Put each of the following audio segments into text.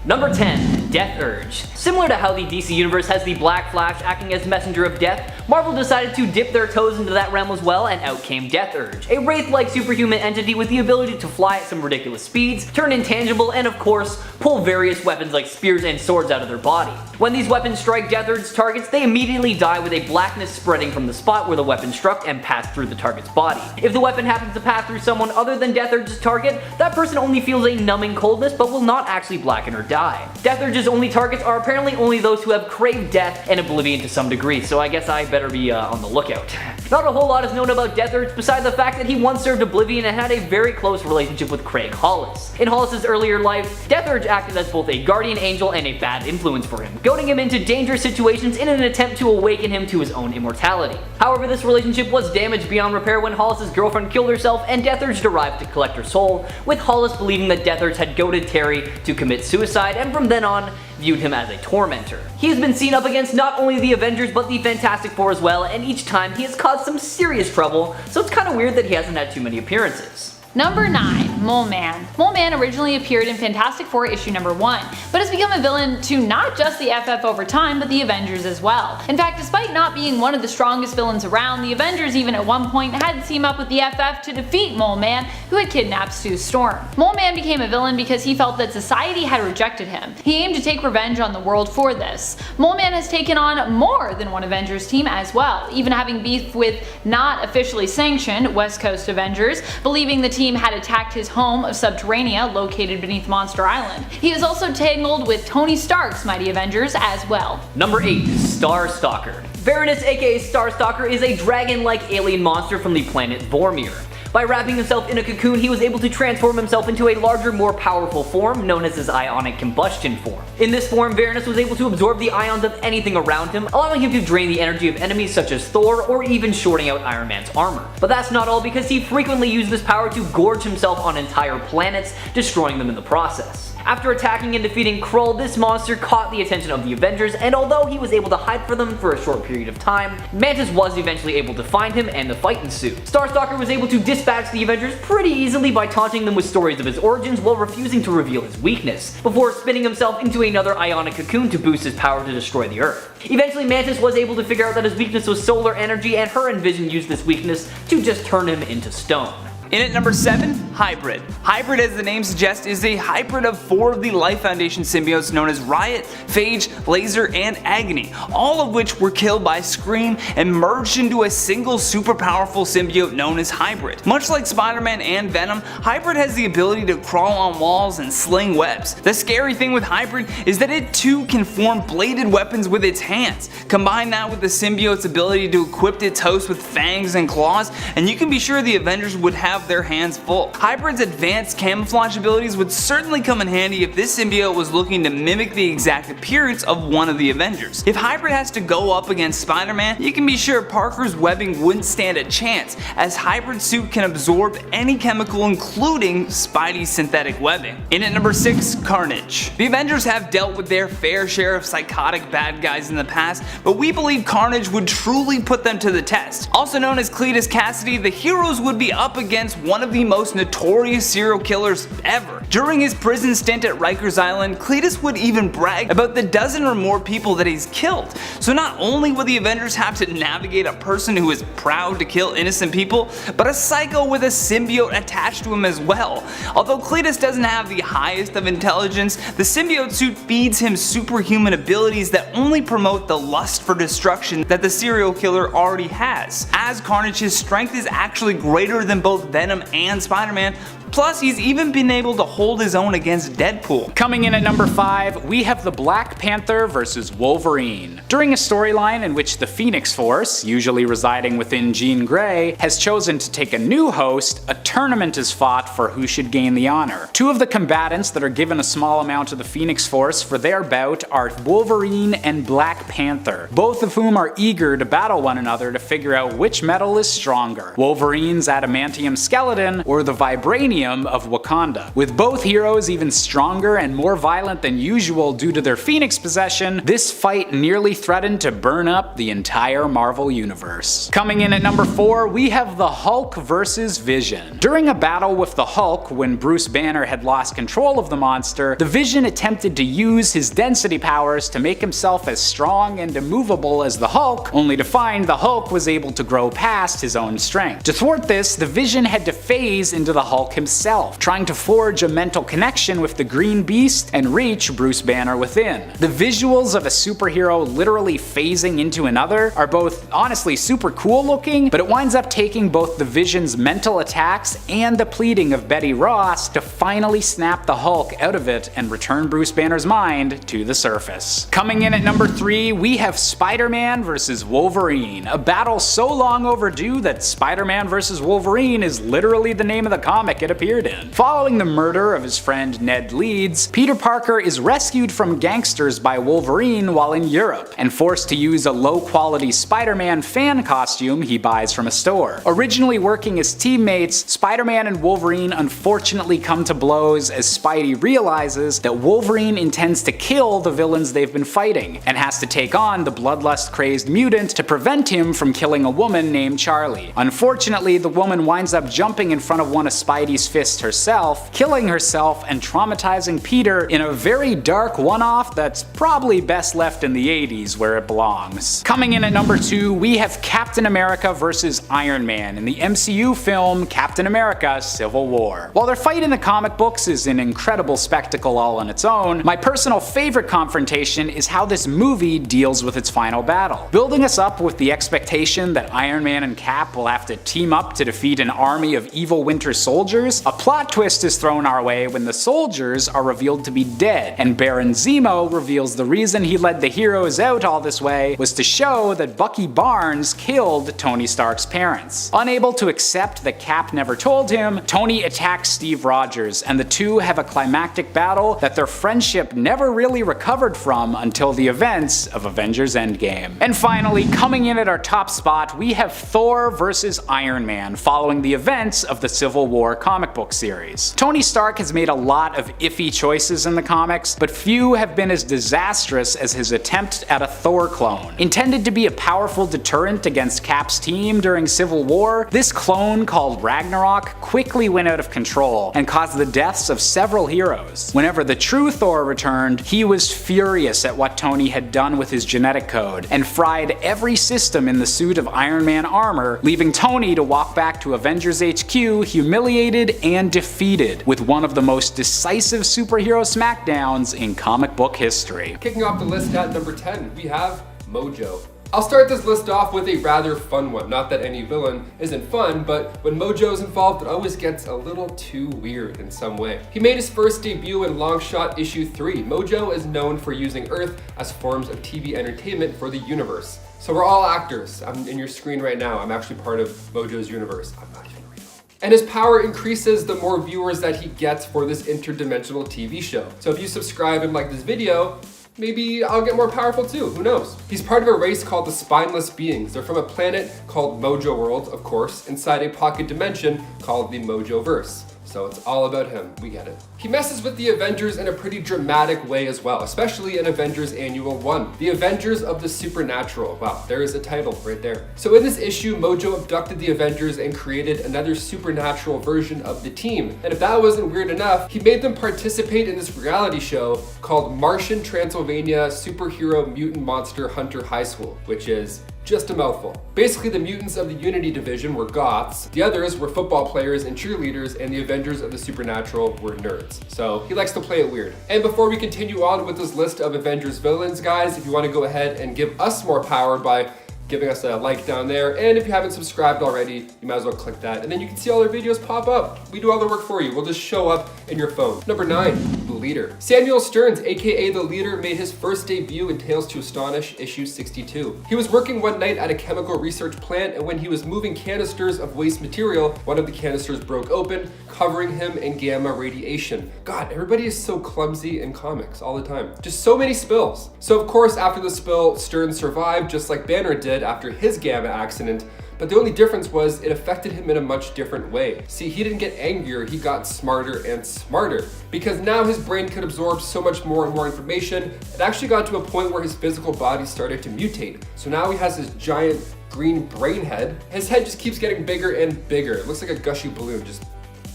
Number 10. Death Urge. Similar to how the DC Universe has the Black Flash acting as messenger of death, Marvel decided to dip their toes into that realm as well, and out came Death Urge, a wraith-like superhuman entity with the ability to fly at some ridiculous speeds, turn intangible, and of course, pull various weapons like spears and swords out of their body. When these weapons strike Death Urge's targets, they immediately die with a blackness spreading from the spot where the weapon struck and passed through the target's body. If the weapon happens to pass through someone other than Death Urge's target, that person only feels a numbing coldness but will not actually blacken or die. Death Urge's only targets are apparently only those who have craved death and oblivion to some degree, so I guess I better be on the lookout. Not a whole lot is known about Death Urge besides the fact that he once served Oblivion and had a very close relationship with Craig Hollis. In Hollis' earlier life, Death Urge acted as both a guardian angel and a bad influence for him, goading him into dangerous situations in an attempt to awaken him to his own immortality. However, this relationship was damaged beyond repair when Hollis' girlfriend killed herself and Death Urge arrived to collect her soul, with Hollis believing that Death Urge had goaded Terry to commit suicide and from then on viewed him as a tormentor. He has been seen up against not only the Avengers but the Fantastic Four as well, and each time he has caused some serious trouble, so it's kinda weird that he hasn't had too many appearances. Number 9. Mole Man. Mole Man originally appeared in Fantastic Four issue number 1, but has become a villain to not just the FF over time, but the Avengers as well. In fact, despite not being one of the strongest villains around, the Avengers even at one point had to team up with the FF to defeat Mole Man, who had kidnapped Sue Storm. Mole Man became a villain because he felt that society had rejected him. He aimed to take revenge on the world for this. Mole Man has taken on more than one Avengers team as well, even having beef with not officially sanctioned West Coast Avengers, believing the team had attacked his home of Subterranea located beneath Monster Island. He is also tangled with Tony Stark's Mighty Avengers as well. Number 8. Starstalker. Varanus aka Starstalker is a dragon-like alien monster from the planet Vormir. By wrapping himself in a cocoon, he was able to transform himself into a larger, more powerful form known as his ionic combustion form. In this form, Varanus was able to absorb the ions of anything around him, allowing him to drain the energy of enemies such as Thor or even shorting out Iron Man's armor. But that's not all, because he frequently used this power to gorge himself on entire planets, destroying them in the process. After attacking and defeating Krull, this monster caught the attention of the Avengers, and although he was able to hide from them for a short period of time, Mantis was eventually able to find him and the fight ensued. Starstalker was able to dispatch the Avengers pretty easily by taunting them with stories of his origins while refusing to reveal his weakness, before spinning himself into another ionic cocoon to boost his power to destroy the Earth. Eventually, Mantis was able to figure out that his weakness was solar energy, and her and Vision used this weakness to just turn him into stone. In at number 7, Hybrid. Hybrid, as the name suggests, is a hybrid of 4 of the Life Foundation symbiotes known as Riot, Phage, Laser, and Agony, all of which were killed by Scream and merged into a single super powerful symbiote known as Hybrid. Much like Spider-Man and Venom, Hybrid has the ability to crawl on walls and sling webs. The scary thing with Hybrid is that it too can form bladed weapons with its hands. Combine that with the symbiote's ability to equip its host with fangs and claws, and you can be sure the Avengers would have their hands full. Hybrid's advanced camouflage abilities would certainly come in handy if this symbiote was looking to mimic the exact appearance of one of the Avengers. If Hybrid has to go up against Spider-Man, you can be sure Parker's webbing wouldn't stand a chance, as Hybrid's suit can absorb any chemical including Spidey's synthetic webbing. In at number 6, Carnage. The Avengers have dealt with their fair share of psychotic bad guys in the past, but we believe Carnage would truly put them to the test. Also known as Cletus Cassidy, the heroes would be up against one of the most notorious serial killers ever. During his prison stint at Rikers Island, Cletus would even brag about the dozen or more people that he's killed. So not only would the Avengers have to navigate a person who is proud to kill innocent people, but a psycho with a symbiote attached to him as well. Although Cletus doesn't have the highest of intelligence, the symbiote suit feeds him superhuman abilities that only promote the lust for destruction that the serial killer already has. As Carnage, his strength is actually greater than both Venom and Spider-Man, plus he's even been able to hold his own against Deadpool. Coming in at number 5, we have the Black Panther vs. Wolverine. During a storyline in which the Phoenix Force, usually residing within Jean Grey, has chosen to take a new host, a tournament is fought for who should gain the honor. 2 of the combatants that are given a small amount of the Phoenix Force for their bout are Wolverine and Black Panther, both of whom are eager to battle one another to figure out which metal is stronger, Wolverine's adamantium skeleton or the vibranium vibranium of Wakanda. With both heroes even stronger and more violent than usual due to their Phoenix possession, this fight nearly threatened to burn up the entire Marvel universe. Coming in at number 4, we have the Hulk vs. Vision. During a battle with the Hulk, when Bruce Banner had lost control of the monster, the Vision attempted to use his density powers to make himself as strong and immovable as the Hulk, only to find the Hulk was able to grow past his own strength. To thwart this, the Vision had to phase into the Hulk himself, trying to forge a mental connection with the Green Beast and reach Bruce Banner within. The visuals of a superhero literally phasing into another are both honestly super cool looking, but it winds up taking both the Vision's mental attacks and the pleading of Betty Ross to finally snap the Hulk out of it and return Bruce Banner's mind to the surface. Coming in at number 3, we have Spider-Man vs. Wolverine, a battle so long overdue that Spider-Man vs. Wolverine is literally the name of the comic it appeared in. Following the murder of his friend Ned Leeds, Peter Parker is rescued from gangsters by Wolverine while in Europe, and forced to use a low-quality Spider-Man fan costume he buys from a store. Originally working as teammates, Spider-Man and Wolverine unfortunately come to blows as Spidey realizes that Wolverine intends to kill the villains they've been fighting, and has to take on the bloodlust-crazed mutant to prevent him from killing a woman named Charlie. Unfortunately, the woman winds up jumping in front of one of Spidey's fists herself, killing herself and traumatizing Peter in a very dark one-off that's probably best left in the 80s where it belongs. Coming in at number 2, we have Captain America vs. Iron Man in the MCU film Captain America: Civil War. While their fight in the comic books is an incredible spectacle all on its own, my personal favorite confrontation is how this movie deals with its final battle. Building us up with the expectation that Iron Man and Cap will have to team up to defeat an army of evil Winter Soldiers, a plot twist is thrown our way when the soldiers are revealed to be dead, and Baron Zemo reveals the reason he led the heroes out all this way was to show that Bucky Barnes killed Tony Stark's parents. Unable to accept that Cap never told him, Tony attacks Steve Rogers, and the two have a climactic battle that their friendship never really recovered from until the events of Avengers Endgame. And finally, coming in at our top spot, we have Thor vs. Iron Man following the events of the Civil War comic book series. Tony Stark has made a lot of iffy choices in the comics, but few have been as disastrous as his attempt at a Thor clone. Intended to be a powerful deterrent against Cap's team during Civil War, this clone called Ragnarok quickly went out of control and caused the deaths of several heroes. Whenever the true Thor returned, he was furious at what Tony had done with his genetic code and fried every system in the suit of Iron Man armor, leaving Tony to walk back to Avengers HQ humiliated and defeated with one of the most decisive superhero smackdowns in comic book history. Kicking off the list at number 10, we have Mojo. I'll start this list off with a rather fun one. Not that any villain isn't fun, but when Mojo's involved, it always gets a little too weird in some way. He made his first debut in Longshot issue 3. Mojo is known for using Earth as forms of TV entertainment for the universe. So we're all actors. I'm in your screen right now. I'm actually part of Mojo's universe. I'm not even real. And his power increases the more viewers that he gets for this interdimensional TV show. So if you subscribe and like this video, maybe I'll get more powerful too, who knows? He's part of a race called the Spineless Beings. They're from a planet called Mojo World, of course, inside a pocket dimension called the Mojoverse. So it's all about him, we get it. He messes with the Avengers in a pretty dramatic way as well, especially in Avengers Annual 1. The Avengers of the Supernatural. Wow, there is a title right there. So in this issue, Mojo abducted the Avengers and created another supernatural version of the team. And if that wasn't weird enough, he made them participate in this reality show called Martian Transylvania Superhero Mutant Monster Hunter High School, which is just a mouthful. Basically, the mutants of the Unity Division were goths, the others were football players and cheerleaders, and the Avengers of the Supernatural were nerds. So he likes to play it weird. And before we continue on with this list of Avengers villains, guys, if you want to go ahead and give us more power by giving us a like down there, and if you haven't subscribed already, you might as well click that, and then you can see all our videos pop up. We do all the work for you. We'll just show up in your phone. Number 9, the Leader. Samuel Stearns, aka the Leader, made his first debut in Tales to Astonish issue 62. He was working one night at a chemical research plant, and when he was moving canisters of waste material, one of the canisters broke open, covering him in gamma radiation. God, everybody is so clumsy in comics all the time. Just so many spills. So of course, after the spill, Stearns survived just like Banner did after his gamma accident, but the only difference was it affected him in a much different way. See, he didn't get angrier, he got smarter and smarter. Because now his brain could absorb so much more and more information, it actually got to a point where his physical body started to mutate. So now he has this giant green brain head. His head just keeps getting bigger and bigger. It looks like a gushy balloon, just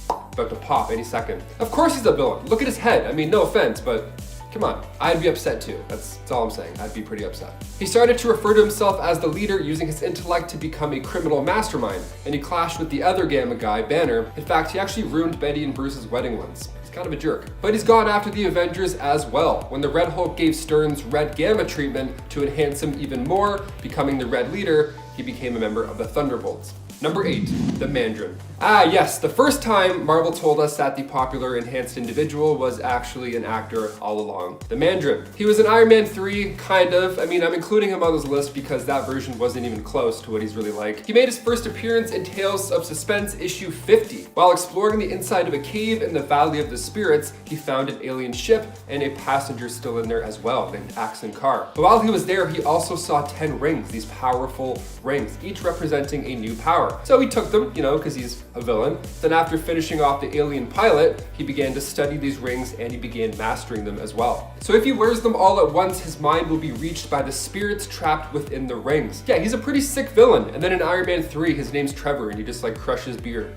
about to pop any second. Of course he's a villain. Look at his head. I mean, no offense, but come on, I'd be upset too. That's all I'm saying. I'd be pretty upset. He started to refer to himself as the leader, using his intellect to become a criminal mastermind, and he clashed with the other Gamma guy, Banner. In fact, he actually ruined Betty and Bruce's wedding once. He's kind of a jerk. But he's gone after the Avengers as well. When the Red Hulk gave Stearns Red Gamma treatment to enhance him even more, becoming the Red Leader, he became a member of the Thunderbolts. Number 8, the Mandarin. Ah yes, the first time Marvel told us that the popular enhanced individual was actually an actor all along. The Mandarin. He was in Iron Man 3, kind of. I mean, I'm including him on this list because that version wasn't even close to what he's really like. He made his first appearance in Tales of Suspense issue 50. While exploring the inside of a cave in the Valley of the Spirits, he found an alien ship and a passenger still in there as well, named Axon Carr. But while he was there, he also saw 10 rings, these powerful rings, each representing a new power. So he took them, you know, because he's a villain. Then after finishing off the alien pilot, he began to study these rings and he began mastering them as well. So if he wears them all at once, his mind will be reached by the spirits trapped within the rings. Yeah, he's a pretty sick villain. And then in Iron Man 3, his name's Trevor and he just like crushes beer.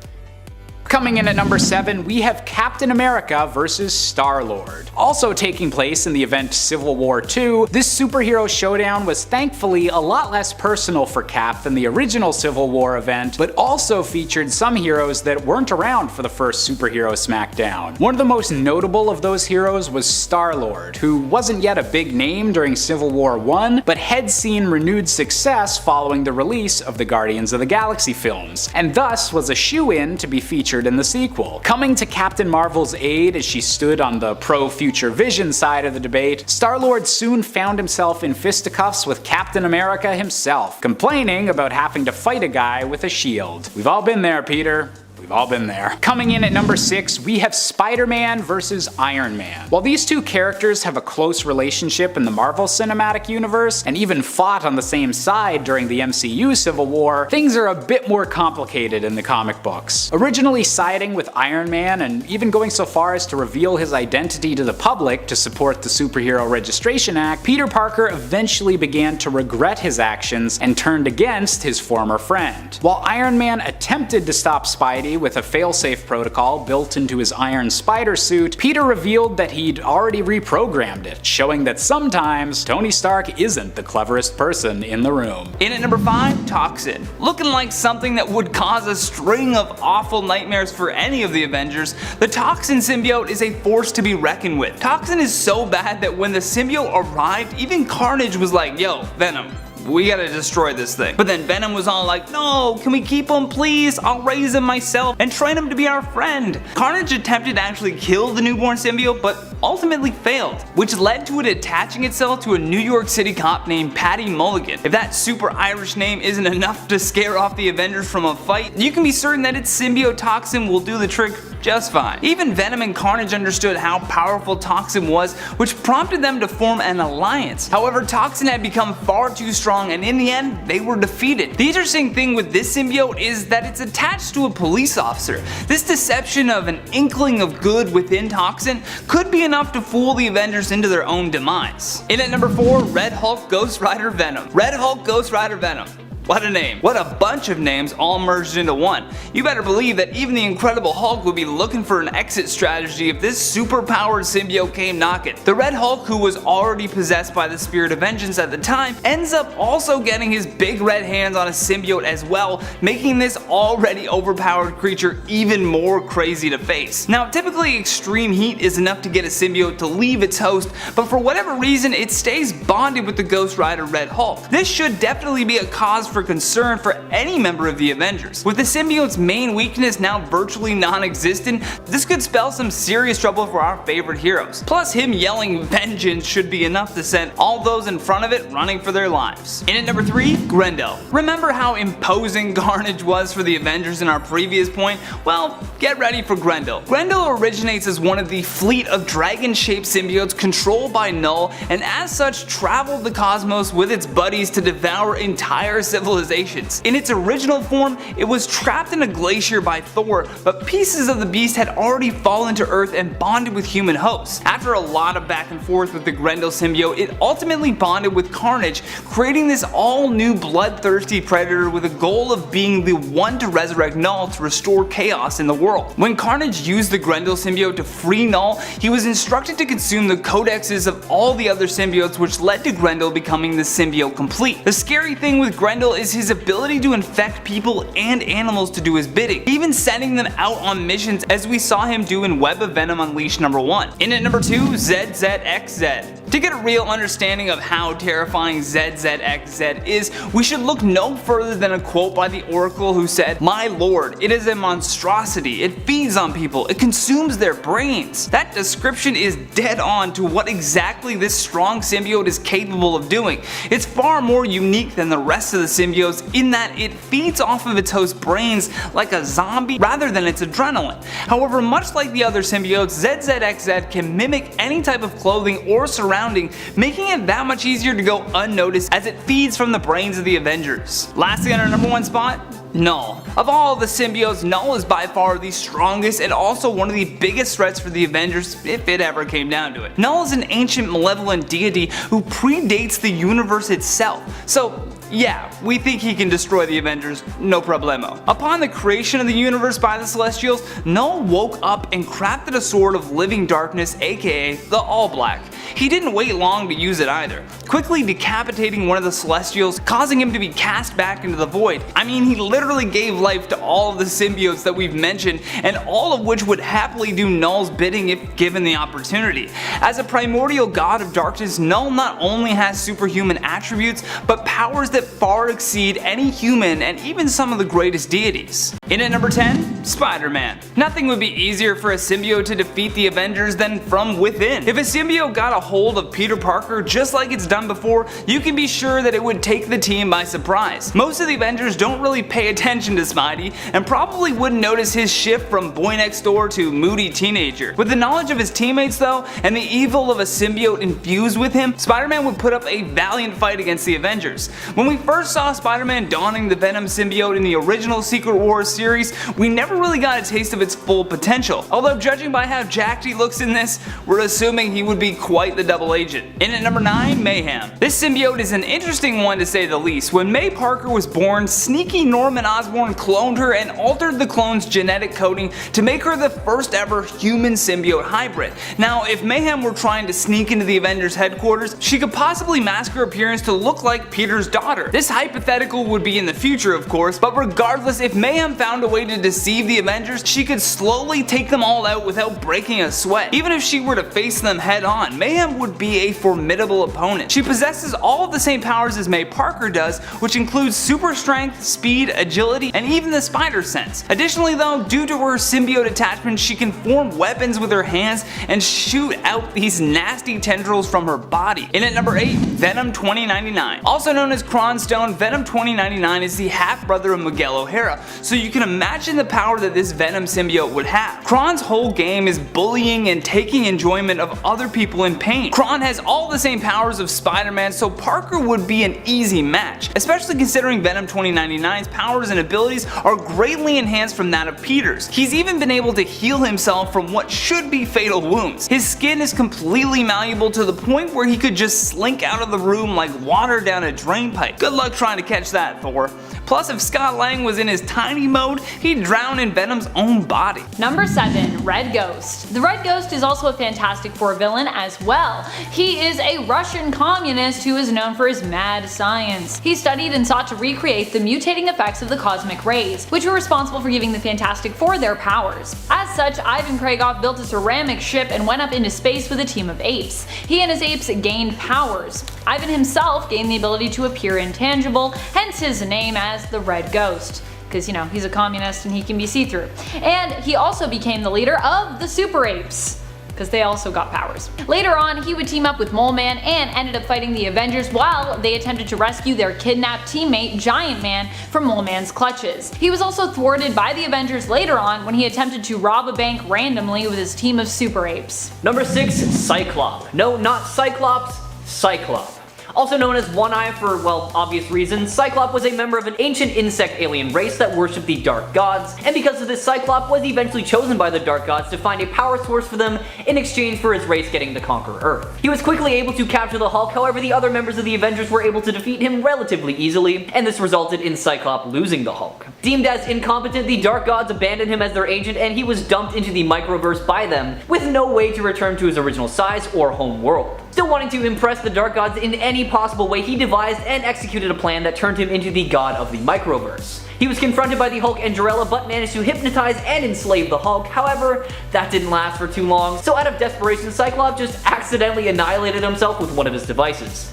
Coming in at number 7, we have Captain America versus Star-Lord. Also taking place in the event Civil War II, this superhero showdown was thankfully a lot less personal for Cap than the original Civil War event, but also featured some heroes that weren't around for the first superhero smackdown. One of the most notable of those heroes was Star-Lord, who wasn't yet a big name during Civil War I, but had seen renewed success following the release of the Guardians of the Galaxy films, and thus was a shoo-in to be featured in the sequel. Coming to Captain Marvel's aid as she stood on the pro-future vision side of the debate, Star-Lord soon found himself in fisticuffs with Captain America himself, complaining about having to fight a guy with a shield. We've all been there, Peter. We've all been there. Coming in at number 6, we have Spider-Man versus Iron Man. While these two characters have a close relationship in the Marvel Cinematic Universe, and even fought on the same side during the MCU Civil War, things are a bit more complicated in the comic books. Originally siding with Iron Man, and even going so far as to reveal his identity to the public to support the Superhero Registration Act, Peter Parker eventually began to regret his actions and turned against his former friend. While Iron Man attempted to stop Spidey with a failsafe protocol built into his Iron Spider suit, Peter revealed that he'd already reprogrammed it, showing that sometimes Tony Stark isn't the cleverest person in the room. In at number 5, Toxin. Looking like something that would cause a string of awful nightmares for any of the Avengers, the Toxin symbiote is a force to be reckoned with. Toxin is so bad that when the symbiote arrived, even Carnage was like, yo, Venom, we gotta destroy this thing. But then Venom was all like, no, can we keep him please? I'll raise him myself and train him to be our friend. Carnage attempted to actually kill the newborn symbiote, but ultimately failed, which led to it attaching itself to a New York City cop named Patty Mulligan. If that super Irish name isn't enough to scare off the Avengers from a fight, you can be certain that its symbiote Toxin will do the trick just fine. Even Venom and Carnage understood how powerful Toxin was, which prompted them to form an alliance. However, Toxin had become far too strong, and in the end, they were defeated. The interesting thing with this symbiote is that it's attached to a police officer. This deception of an inkling of good within Toxin could be enough to fool the Avengers into their own demise. In at number 4, Red Hulk Ghost Rider Venom. Red Hulk Ghost Rider Venom. What a name. What a bunch of names all merged into one. You better believe that even the Incredible Hulk would be looking for an exit strategy if this super-powered symbiote came knocking. The Red Hulk, who was already possessed by the spirit of vengeance at the time, ends up also getting his big red hands on a symbiote as well, making this already overpowered creature even more crazy to face. Now, typically extreme heat is enough to get a symbiote to leave its host, but for whatever reason, it stays bonded with the Ghost Rider Red Hulk. This should definitely be a cause for concern for any member of the Avengers. With the symbiote's main weakness now virtually non-existent, this could spell some serious trouble for our favorite heroes. Plus, him yelling vengeance should be enough to send all those in front of it running for their lives. In at number 3, Grendel. Remember how imposing Carnage was for the Avengers in our previous point? Well, get ready for Grendel. Grendel originates as one of the fleet of dragon-shaped symbiotes controlled by Null, and as such traveled the cosmos with its buddies to devour entire civilizations civilizations. In its original form, it was trapped in a glacier by Thor, but pieces of the beast had already fallen to Earth and bonded with human hosts. After a lot of back and forth with the Grendel symbiote, it ultimately bonded with Carnage, creating this all-new bloodthirsty predator with a goal of being the one to resurrect Null to restore chaos in the world. When Carnage used the Grendel symbiote to free Null, he was instructed to consume the codexes of all the other symbiotes, which led to Grendel becoming the symbiote complete. The scary thing with Grendel is his ability to infect people and animals to do his bidding, even sending them out on missions as we saw him do in Web of Venom Unleashed #1. In at number 2, ZZXZ. To get a real understanding of how terrifying ZZXZ is, we should look no further than a quote by the Oracle who said, "My lord, it is a monstrosity, it feeds on people, it consumes their brains." That description is dead on to what exactly this strong symbiote is capable of doing. It's far more unique than the rest of the symbiotes in that it feeds off of its host's brains like a zombie rather than its adrenaline. However, much like the other symbiotes, ZZXZ can mimic any type of clothing or surrounding, making it that much easier to go unnoticed as it feeds from the brains of the Avengers. Lastly, on our number 1 spot, Null. Of all the symbiotes, Null is by far the strongest and also one of the biggest threats for the Avengers if it ever came down to it. Null is an ancient malevolent deity who predates the universe itself, so yeah, we think he can destroy the Avengers, no problemo. Upon the creation of the universe by the Celestials, Null woke up and crafted a sword of living darkness, aka the All Black. He didn't wait long to use it either, quickly decapitating one of the Celestials, causing him to be cast back into the void. I mean, he literally gave life to all of the symbiotes that we've mentioned, and all of which would happily do Null's bidding if given the opportunity. As a primordial god of darkness, Null not only has superhuman attributes, but powers that far exceed any human and even some of the greatest deities. In at number 10, Spider-Man. Nothing would be easier for a symbiote to defeat the Avengers than from within. If a symbiote got a hold of Peter Parker just like it's done before, you can be sure that it would take the team by surprise. Most of the Avengers don't really pay attention to Spidey and probably wouldn't notice his shift from boy next door to moody teenager. With the knowledge of his teammates though, and the evil of a symbiote infused with him, Spider-Man would put up a valiant fight against the Avengers. When we first saw Spider-Man donning the Venom symbiote in the original Secret Wars series, we never really got a taste of its full potential. Although judging by how jacked he looks in this, we're assuming he would be quite the double agent. In at number 9, Mayhem. This symbiote is an interesting one to say the least. When May Parker was born, sneaky Norman Osborn cloned her and altered the clone's genetic coding to make her the first ever human symbiote hybrid. Now, if Mayhem were trying to sneak into the Avengers headquarters, she could possibly mask her appearance to look like Peter's daughter. This hypothetical would be in the future, of course, but regardless, if Mayhem found a way to deceive the Avengers, she could slowly take them all out without breaking a sweat. Even if she were to face them head on, Mayhem would be a formidable opponent. She possesses all of the same powers as May Parker does, which includes super strength, speed, agility, and even the spider sense. Additionally though, due to her symbiote attachment, she can form weapons with her hands and shoot out these nasty tendrils from her body. In at number 8, Venom 2099. Also known as Cronstone, Venom 2099 is the half-brother of Miguel O'Hara, so you can imagine the power that this Venom symbiote would have. Kron's whole game is bullying and taking enjoyment of other people in pain. Kron has all the same powers of Spider-Man, so Parker would be an easy match, especially considering Venom 2099's powers and abilities are greatly enhanced from that of Peter's. He's even been able to heal himself from what should be fatal wounds. His skin is completely malleable to the point where he could just slink out of the room like water down a drain pipe. Good luck trying to catch that, Thor. Plus, if Scott Lang was in his tiny mode, he'd drown in Venom's own body. Number 7, Red Ghost. The Red Ghost is also a Fantastic Four villain as well. He is a Russian communist who is known for his mad science. He studied and sought to recreate the mutating effects of the cosmic rays, which were responsible for giving the Fantastic Four their powers. As such, Ivan Kragoff built a ceramic ship and went up into space with a team of apes. He and his apes gained powers. Ivan himself gained the ability to appear intangible, hence his name as the Red Ghost. Because, you know, he's a communist and he can be see-through. And he also became the leader of the Super Apes, because they also got powers. Later on, he would team up with Mole Man and ended up fighting the Avengers while they attempted to rescue their kidnapped teammate Giant Man from Mole Man's clutches. He was also thwarted by the Avengers later on when he attempted to rob a bank randomly with his team of Super Apes. Number 6, Cyclop. No, not Cyclops, Cyclop. Also known as One Eye for, well, obvious reasons, Cyclops was a member of an ancient insect alien race that worshipped the Dark Gods, and because of this, Cyclops was eventually chosen by the Dark Gods to find a power source for them in exchange for his race getting to conquer Earth. He was quickly able to capture the Hulk, however the other members of the Avengers were able to defeat him relatively easily, and this resulted in Cyclops losing the Hulk. Deemed as incompetent, the Dark Gods abandoned him as their agent, and he was dumped into the microverse by them, with no way to return to his original size or home world. Still wanting to impress the Dark Gods in any possible way, he devised and executed a plan that turned him into the god of the microverse. He was confronted by the Hulk and Jarella, but managed to hypnotize and enslave the Hulk. However, that didn't last for too long, so out of desperation, Cyclops just accidentally annihilated himself with one of his devices.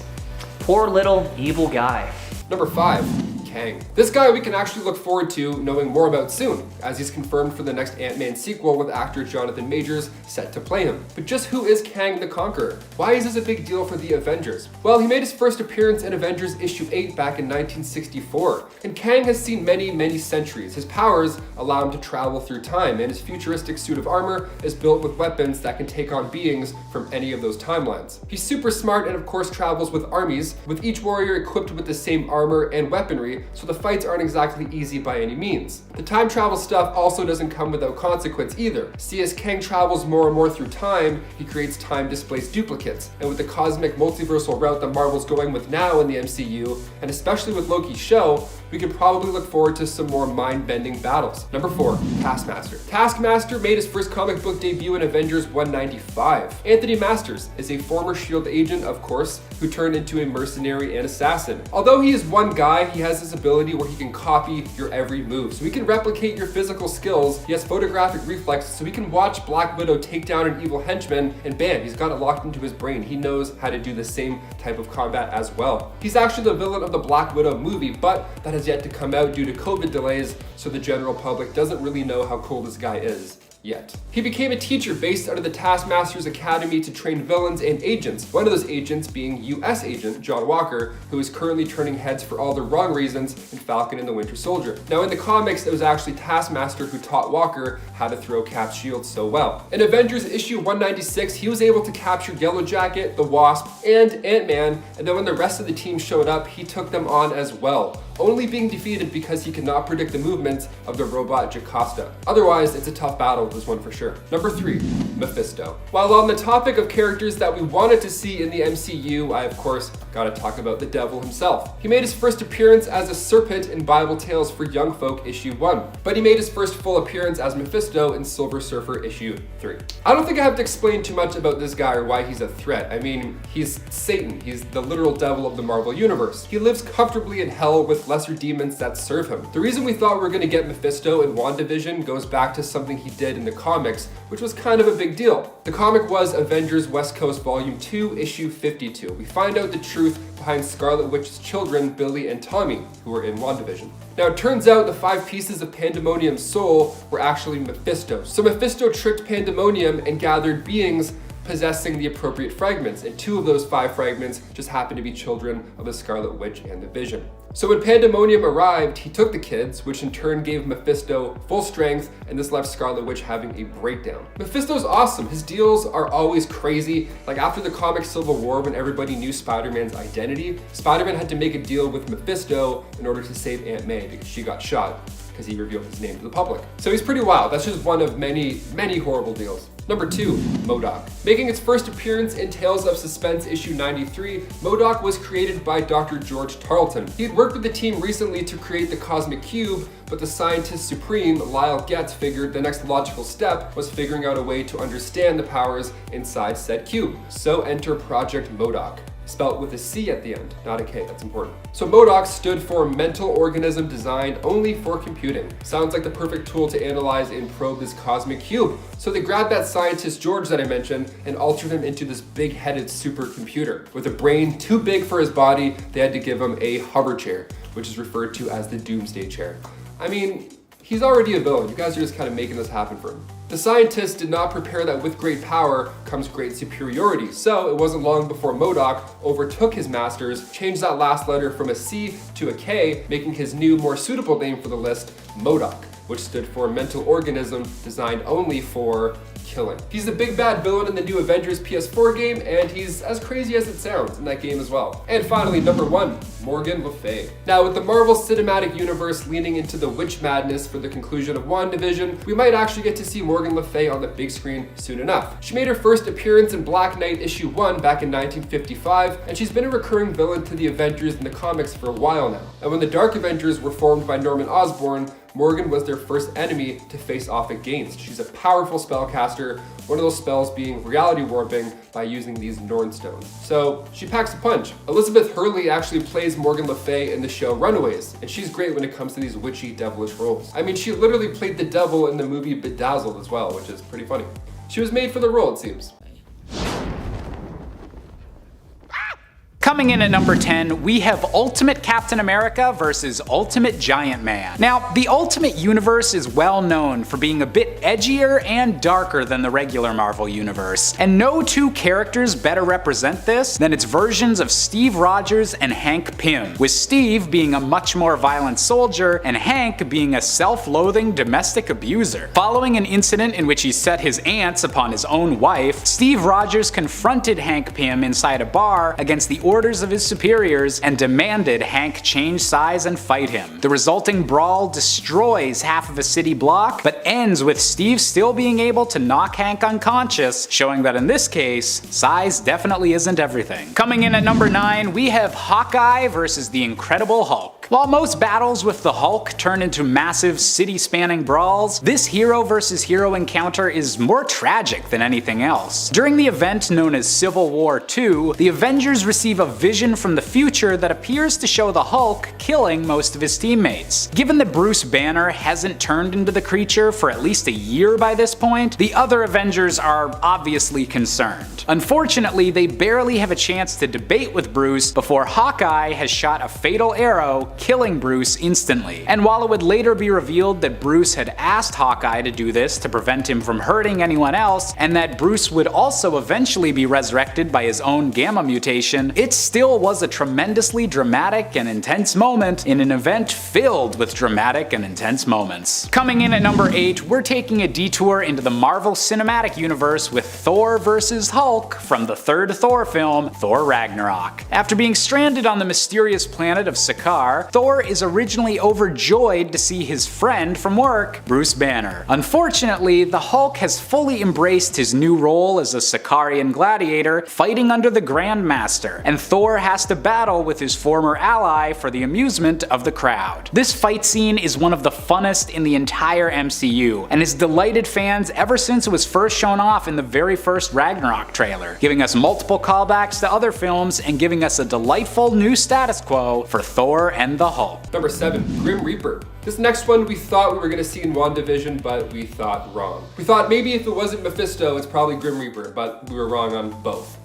Poor little evil guy. Number 5. Kang. This guy we can actually look forward to knowing more about soon, as he's confirmed for the next Ant-Man sequel with actor Jonathan Majors set to play him. But just who is Kang the Conqueror? Why is this a big deal for the Avengers? Well, he made his first appearance in Avengers issue 8 back in 1964, and Kang has seen many centuries. His powers allow him to travel through time, and his futuristic suit of armor is built with weapons that can take on beings from any of those timelines. He's super smart and of course travels with armies, with each warrior equipped with the same armor and weaponry, so the fights aren't exactly easy by any means. The time travel stuff also doesn't come without consequence either. See, as Kang travels more and more through time, he creates time-displaced duplicates, and with the cosmic multiversal route that Marvel's going with now in the MCU, and especially with Loki's show, we could probably look forward to some more mind-bending battles. Number 4, Taskmaster. Taskmaster made his first comic book debut in Avengers 195. Anthony Masters is a former S.H.I.E.L.D. agent, of course, who turned into a mercenary and assassin. Although he is one guy, he has this ability where he can copy your every move. So he can replicate your physical skills, he has photographic reflexes, so he can watch Black Widow take down an evil henchman, and bam, he's got it locked into his brain. He knows how to do the same type of combat as well. He's actually the villain of the Black Widow movie, but that has yet to come out due to COVID delays, so the general public doesn't really know how cool this guy is yet. He became a teacher based out of the Taskmaster's Academy to train villains and agents, one of those agents being US agent John Walker, who is currently turning heads for all the wrong reasons in Falcon and the Winter Soldier. Now in the comics, it was actually Taskmaster who taught Walker how to throw Cap's shield so well. In Avengers issue 196, he was able to capture Yellow Jacket, the Wasp, and Ant-Man, and then when the rest of the team showed up, he took them on as well, only being defeated because he could not predict the movements of the robot Jocasta. Otherwise, it's a tough battle, this one for sure. Number 3, Mephisto. While on the topic of characters that we wanted to see in the MCU, I of course gotta talk about the devil himself. He made his first appearance as a serpent in Bible Tales for Young Folk issue 1, but he made his first full appearance as Mephisto in Silver Surfer issue 3. I don't think I have to explain too much about this guy or why he's a threat. I mean, he's Satan. He's the literal devil of the Marvel Universe. He lives comfortably in hell with lesser demons that serve him. The reason we thought we were gonna get Mephisto in WandaVision goes back to something he did in the comics, which was kind of a big deal. The comic was Avengers West Coast Volume 2, issue 52. We find out the truth behind Scarlet Witch's children, Billy and Tommy, who were in WandaVision. Now it turns out the 5 pieces of Pandemonium's soul were actually Mephisto. So Mephisto tricked Pandemonium and gathered beings possessing the appropriate fragments, and 2 of those 5 fragments just happened to be children of the Scarlet Witch and the Vision. So when Pandemonium arrived, he took the kids, which in turn gave Mephisto full strength, and this left Scarlet Witch having a breakdown. Mephisto's awesome. His deals are always crazy. Like after the comic Civil War, when everybody knew Spider-Man's identity, Spider-Man had to make a deal with Mephisto in order to save Aunt May because she got shot because he revealed his name to the public. So he's pretty wild. That's just one of many horrible deals. Number 2, MODOK. Making its first appearance in Tales of Suspense issue 93, MODOK was created by Dr. George Tarleton. He had worked with the team recently to create the Cosmic Cube, but the scientist supreme, Lyle Getz, figured the next logical step was figuring out a way to understand the powers inside said cube. So enter Project MODOK. Spelt with a C at the end, not a K, that's important. So MODOK stood for Mental Organism Designed Only for Computing. Sounds like the perfect tool to analyze and probe this cosmic cube. So they grabbed that scientist George that I mentioned and altered him into this big-headed supercomputer. With a brain too big for his body, they had to give him a hover chair, which is referred to as the Doomsday Chair. I mean, he's already a villain. You guys are just kind of making this happen for him. The scientists did not prepare that with great power comes great superiority, so it wasn't long before MODOK overtook his masters, changed that last letter from a C to a K, making his new, more suitable name for the list, MODOK, which stood for Mental Organism Designed Only for killing. He's the big bad villain in the new Avengers PS4 game, and he's as crazy as it sounds in that game as well. And finally, number 1, Morgan Le Fay. Now, with the Marvel Cinematic Universe leaning into the witch madness for the conclusion of WandaVision, we might actually get to see Morgan Le Fay on the big screen soon enough. She made her first appearance in Black Knight issue 1 back in 1955, and she's been a recurring villain to the Avengers in the comics for a while now. And when the Dark Avengers were formed by Norman Osborn, Morgan was their first enemy to face off against. She's a powerful spellcaster, one of those spells being reality warping by using these Norn stones. So she packs a punch. Elizabeth Hurley actually plays Morgan Le Fay in the show Runaways, and she's great when it comes to these witchy, devilish roles. I mean, she literally played the devil in the movie Bedazzled as well, which is pretty funny. She was made for the role, it seems. Coming in at number 10, we have Ultimate Captain America versus Ultimate Giant Man. Now, the Ultimate Universe is well known for being a bit edgier and darker than the regular Marvel Universe, and no two characters better represent this than its versions of Steve Rogers and Hank Pym, with Steve being a much more violent soldier and Hank being a self-loathing domestic abuser. Following an incident in which he set his ants upon his own wife, Steve Rogers confronted Hank Pym inside a bar against the orders of his superiors and demanded Hank change size and fight him. The resulting brawl destroys half of a city block, but ends with Steve still being able to knock Hank unconscious, showing that in this case, size definitely isn't everything. Coming in at number 9, we have Hawkeye versus the Incredible Hulk. While most battles with the Hulk turn into massive city-spanning brawls, this hero versus hero encounter is more tragic than anything else. During the event known as Civil War II, the Avengers receive a vision from the future that appears to show the Hulk killing most of his teammates. Given that Bruce Banner hasn't turned into the creature for at least a year by this point, the other Avengers are obviously concerned. Unfortunately, they barely have a chance to debate with Bruce before Hawkeye has shot a fatal arrow, killing Bruce instantly. And while it would later be revealed that Bruce had asked Hawkeye to do this to prevent him from hurting anyone else, and that Bruce would also eventually be resurrected by his own gamma mutation, it still was a tremendously dramatic and intense moment in an event filled with dramatic and intense moments. Coming in at number 8, we're taking a detour into the Marvel Cinematic Universe with Thor vs. Hulk from the third Thor film, Thor Ragnarok. After being stranded on the mysterious planet of Sakaar, Thor is originally overjoyed to see his friend from work, Bruce Banner. Unfortunately, the Hulk has fully embraced his new role as a Sakaarian gladiator, fighting under the Grandmaster, and Thor has to battle with his former ally for the amusement of the crowd. This fight scene is one of the funnest in the entire MCU, and has delighted fans ever since it was first shown off in the very first Ragnarok trailer, giving us multiple callbacks to other films and giving us a delightful new status quo for Thor and the Hulk. Number 7, Grim Reaper. This next one we thought we were going to see in WandaVision, but we thought wrong. We thought maybe if it wasn't Mephisto, it's probably Grim Reaper, but we were wrong on both.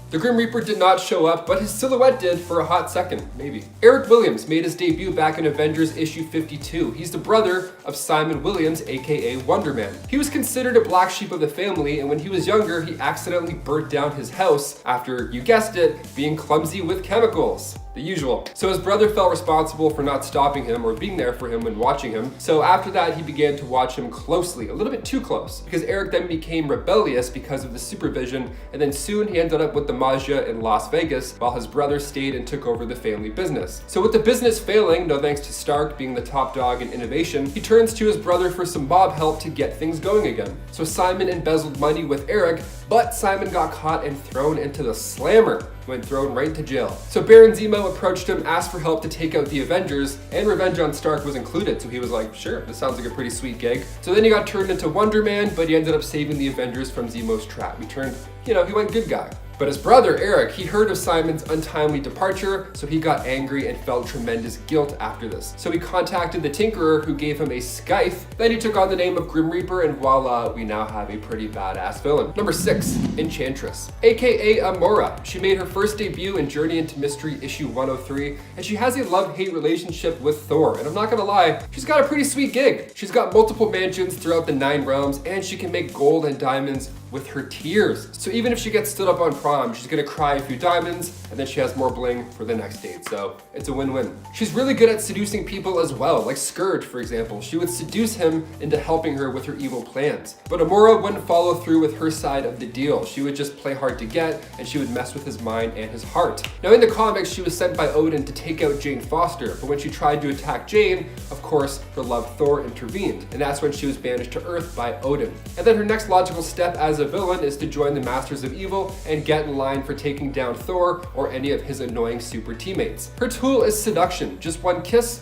The Grim Reaper did not show up, but his silhouette did for a hot second, maybe. Eric Williams made his debut back in Avengers issue 52. He's the brother of Simon Williams, aka Wonder Man. He was considered a black sheep of the family, and when he was younger, he accidentally burnt down his house after, you guessed it, being clumsy with chemicals. The usual. So his brother felt responsible for not stopping him or being there for him when watching him. So after that, he began to watch him closely, a little bit too close, because Eric then became rebellious because of the supervision, and then soon he ended up with the Magia in Las Vegas while his brother stayed and took over the family business. So with the business failing, no thanks to Stark being the top dog in innovation, he turns to his brother for some mob help to get things going again. So Simon embezzled money with Eric, but Simon got caught and thrown into the slammer, went thrown right into jail. So Baron Zemo approached him, asked for help to take out the Avengers, and revenge on Stark was included, so he was like, sure, this sounds like a pretty sweet gig. So then he got turned into Wonder Man, but he ended up saving the Avengers from Zemo's trap. He went good guy. But his brother, Eric, he heard of Simon's untimely departure, so he got angry and felt tremendous guilt after this. So he contacted the Tinkerer, who gave him a scythe. Then he took on the name of Grim Reaper, and voila, we now have a pretty badass villain. Number 6, Enchantress, aka Amora. She made her first debut in Journey into Mystery issue 103, and she has a love-hate relationship with Thor. And I'm not gonna lie, she's got a pretty sweet gig. She's got multiple mansions throughout the 9 realms, and she can make gold and diamonds with her tears. So even if she gets stood up on prom, she's gonna cry a few diamonds, and then she has more bling for the next date. So it's a win-win. She's really good at seducing people as well, like Scourge, for example. She would seduce him into helping her with her evil plans. But Amora wouldn't follow through with her side of the deal. She would just play hard to get, and she would mess with his mind and his heart. Now in the comics, she was sent by Odin to take out Jane Foster, but when she tried to attack Jane, of course, her love Thor intervened, and that's when she was banished to Earth by Odin. And then her next logical step as a villain is to join the Masters of Evil and get in line for taking down Thor or any of his annoying super teammates. Her tool is seduction, just one kiss,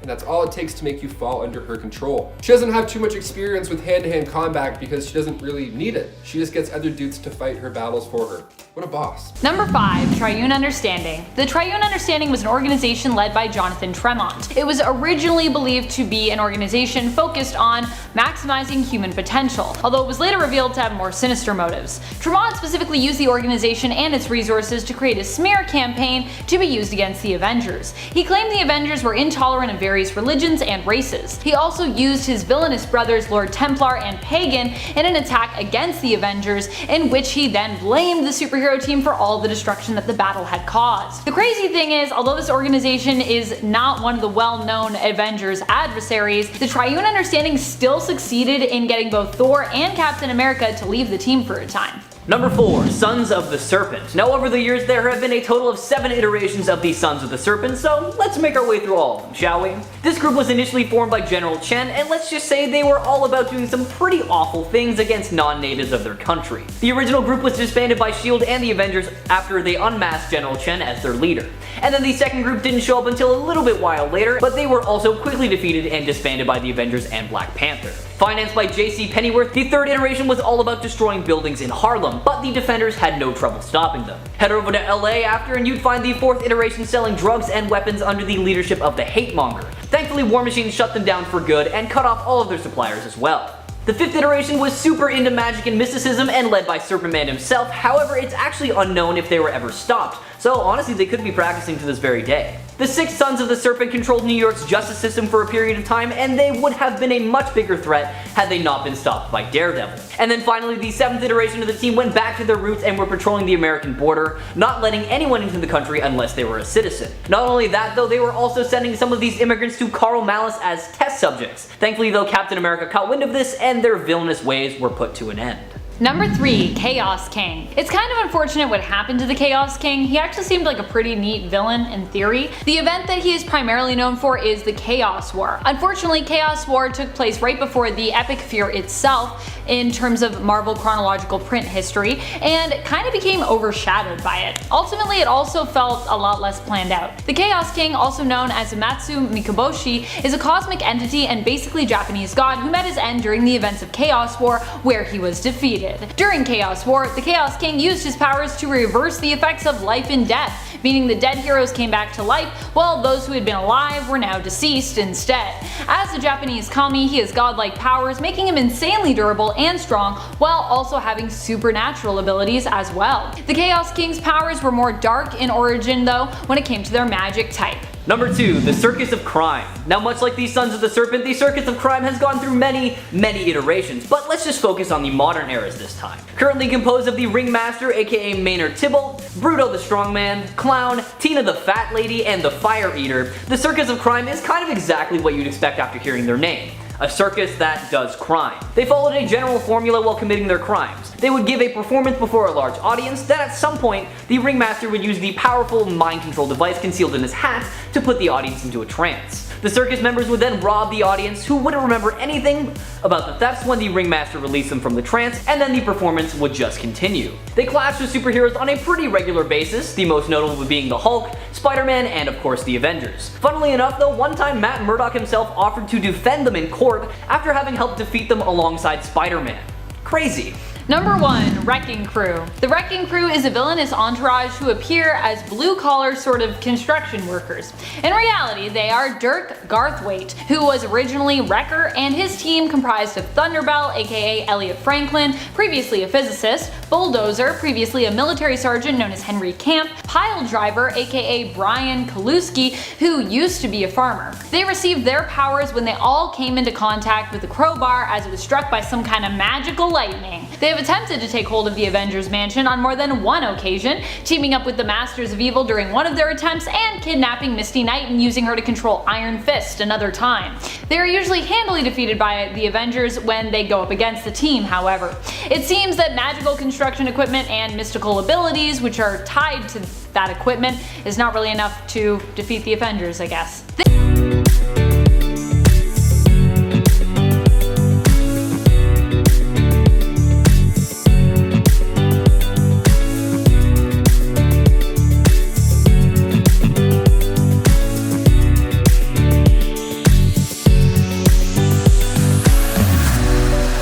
and that's all it takes to make you fall under her control. She doesn't have too much experience with hand-to-hand combat because she doesn't really need it. She just gets other dudes to fight her battles for her. What a boss. Number 5. Triune Understanding. The Triune Understanding was an organization led by Jonathan Tremont. It was originally believed to be an organization focused on maximizing human potential, although it was later revealed to have more sinister motives. Tremont specifically used the organization and its resources to create a smear campaign to be used against the Avengers. He claimed the Avengers were intolerant of various religions and races. He also used his villainous brothers Lord Templar and Pagan in an attack against the Avengers, in which he then blamed the superhero team for all the destruction that the battle had caused. The crazy thing is, although this organization is not one of the well-known Avengers adversaries, the Triune Understanding still succeeded in getting both Thor and Captain America to leave the team for a time. Number 4. Sons of the Serpent. Now over the years there have been a total of 7 iterations of the Sons of the Serpent, so let's make our way through all of them, shall we? This group was initially formed by General Chen, and let's just say they were all about doing some pretty awful things against non-natives of their country. The original group was disbanded by S.H.I.E.L.D. and the Avengers after they unmasked General Chen as their leader. And then the second group didn't show up until a little bit while later, but they were also quickly defeated and disbanded by the Avengers and Black Panther. Financed by J.C. Pennyworth, the third iteration was all about destroying buildings in Harlem, but the Defenders had no trouble stopping them. Head over to LA after and you'd find the fourth iteration selling drugs and weapons under the leadership of the Hate Monger. Thankfully, War Machine shut them down for good and cut off all of their suppliers as well. The fifth iteration was super into magic and mysticism and led by Serpent Man himself, however it's actually unknown if they were ever stopped, so honestly they could be practicing to this very day. The six Sons of the Serpent controlled New York's justice system for a period of time, and they would have been a much bigger threat had they not been stopped by Daredevil. And then finally, the seventh iteration of the team went back to their roots and were patrolling the American border, not letting anyone into the country unless they were a citizen. Not only that though, they were also sending some of these immigrants to Carl Malice as test subjects. Thankfully though, Captain America caught wind of this and their villainous ways were put to an end. Number 3. Chaos King. It's kind of unfortunate what happened to the Chaos King. He actually seemed like a pretty neat villain in theory. The event that he is primarily known for is the Chaos War. Unfortunately, Chaos War took place right before the Epic Fear itself in terms of Marvel chronological print history, and it kind of became overshadowed by it. Ultimately, it also felt a lot less planned out. The Chaos King, also known as Amatsu Mikoboshi, is a cosmic entity and basically Japanese god who met his end during the events of Chaos War, where he was defeated. During Chaos War, the Chaos King used his powers to reverse the effects of life and death, meaning the dead heroes came back to life, while those who had been alive were now deceased instead. As a Japanese kami, he has godlike powers, making him insanely durable and strong, while also having supernatural abilities as well. The Chaos King's powers were more dark in origin though, when it came to their magic type. Number 2. The Circus of Crime. Now much like the Sons of the Serpent, the Circus of Crime has gone through many iterations, but let's just focus on the modern eras this time. Currently composed of the Ringmaster aka Maynard Tybalt, Bruto the Strongman, Clown, Tina the Fat Lady, and the Fire Eater, the Circus of Crime is kind of exactly what you'd expect after hearing their name. A circus that does crime. They followed a general formula while committing their crimes. They would give a performance before a large audience, then at some point, the Ringmaster would use the powerful mind control device concealed in his hat to put the audience into a trance. The circus members would then rob the audience, who wouldn't remember anything about the thefts when the Ringmaster released them from the trance, and then the performance would just continue. They clashed with superheroes on a pretty regular basis, the most notable being the Hulk, Spider-Man, and of course the Avengers. Funnily enough though, one time Matt Murdock himself offered to defend them in court after having helped defeat them alongside Spider-Man. Crazy. Number 1. Wrecking Crew. The Wrecking Crew is a villainous entourage who appear as blue-collar sort of construction workers. In reality, they are Dirk Garthwaite, who was originally Wrecker, and his team comprised of Thunderbell, aka Elliot Franklin, previously a physicist, Bulldozer, previously a military sergeant known as Henry Camp, Pile Driver, aka Brian Kaluski, who used to be a farmer. They received their powers when they all came into contact with the crowbar as it was struck by some kind of magical lightning. They have have attempted to take hold of the Avengers mansion on more than one occasion, teaming up with the Masters of Evil during one of their attempts and kidnapping Misty Knight and using her to control Iron Fist another time. They are usually handily defeated by the Avengers when they go up against the team, however. It seems that magical construction equipment and mystical abilities, which are tied to that equipment, is not really enough to defeat the Avengers, I guess.